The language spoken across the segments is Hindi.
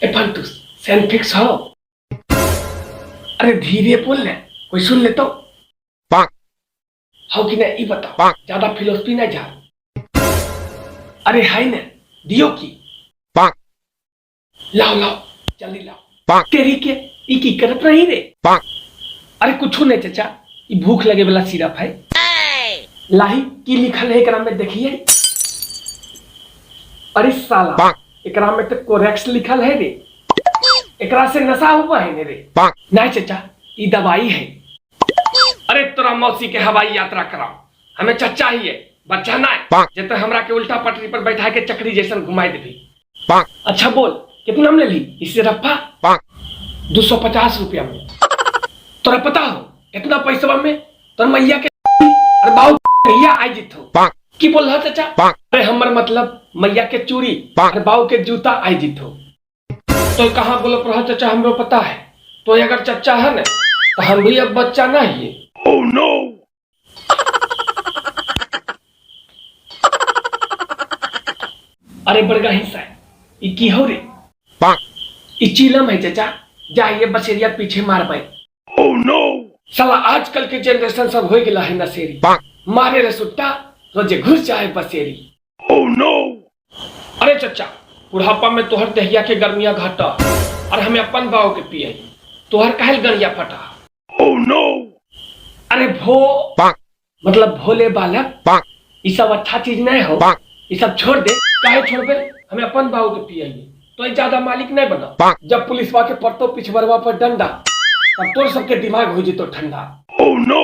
ए फंटूस सेन फिक्स हो। अरे धीरे बोल ले, कोई सुन ले तो। हो कि नहीं ये बताओ, ज्यादा फिलोसफी ना जा। अरे हाय ने दियो की लाओ लाओ जल्दी लाओ। तेरी के ई की करत रही रे। अरे कुछ नहीं चाचा, ये भूख लगे वाला सिरप है। लाही की लिखल है एकरा में देखिए। अरे साला एकरा में तो कोरेक्स लिखल है रे। एकरा से नशा हुआ है रे। नहीं चाचा ये दवाई है। अरे तोरा मौसी के हवाई यात्रा कराओ, हमें चच्चा ही है, बच्चा ना है जब तक हमरा के उल्टा पटरी पर बैठा के चक्री जैसन घुमाई देवी। अच्छा बोल कितना हम ले ली इससे रफ्फा? 250 रुपया में। तोरा पता हो कितना पैसा में तोर मैया के अरे बाऊ भैया आई जितो की बोल रहा चाचा? अरे हमर मतलब मैया के चूड़ी अरे बाऊ के जूता आई जितो। तो कहाँ बोलो रहा चाचा, हमरो पता है। तो अगर चच्चा है ना तो हम भी अब बच्चा ना ही। Oh no! अरे बड़गा हिस्सा है ये की हो रे? ये चीलम है चाचा, जाइए बसेरिया पीछे मार पाए। Oh no! साला आजकल के जनरेशन सब हो गया है नशेरी, मारे रे सुट्टा रोजे घुस जाए बसेरी। Oh no! अरे चाचा बुढ़ापा में तोहर दहिया के गर्मिया घटा और हमें अपन बाव के पिए, तोहर कहल गड़िया फटा। Oh no! अरे भो मतलब भोले बालक, ये सब अच्छा चीज नहीं हो, ये सब छोड़ दे। काहे छोड़ दे? हमें अपन बाव के पिए तो ज्यादा मालिक नहीं बना। जब पुलिस के पड़तो पिछबरवा पर डंडा तब तोर सबके दिमाग हो जितो ठंडा। Oh no!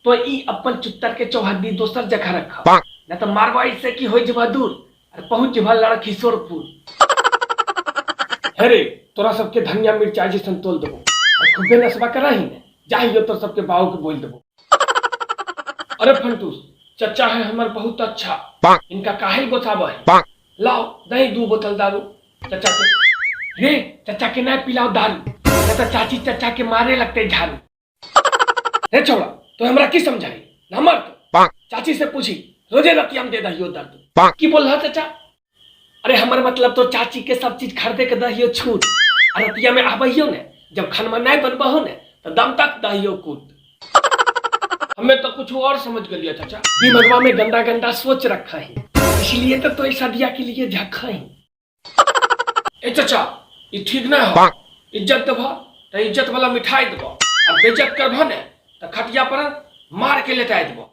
तो ई अपन चुत्तर के चौहद्दी दोसर जगह रखा, न तो मारवा इससे की हो जबा दूर और पहुंच जबा लड़ा किशोरपुर। अरे तोरा सबके धनिया मिर्चा जैसन तोल देबो और खूबे नसबा करा ही ने जाइयो तो सबके बाव के बोल देबो। अरे फंटूस चच्चा है हमर बहुत अच्छा, इनका काहे गोसाबा है। लाओ दही 2 बोतल दारू चच्चा के। रे चच्चा के ना पिलाओ दारू, तो चाची चच्चा के मारे लगते झाड़ू। रे छोड़ा तो हमरा की समझाई ना मर तो चाची से पूछी रोजे रतिया में दे दहियो दर्द की बोल रहा चाचा? अरे हमर मतलब तो चाची के सब चीज खरीदे के दहियो छूट और रतिया में आबहियो ने जब खानमा नहीं बनबहो ने तो दम तक दहियो कूट। हमें तो कुछ और समझ गलिया चाचा, दिमागवा में गंदा गंदा सोच रखा है, इसलिए तो शादिया के लिए झक्का है। ए चाचा ये ठीक ना हो, इज्जत देबो तो इज्जत वाला मिठाई देबो और बेइज्जत करबो ने तो खटिया पर मार के लेटा देबो।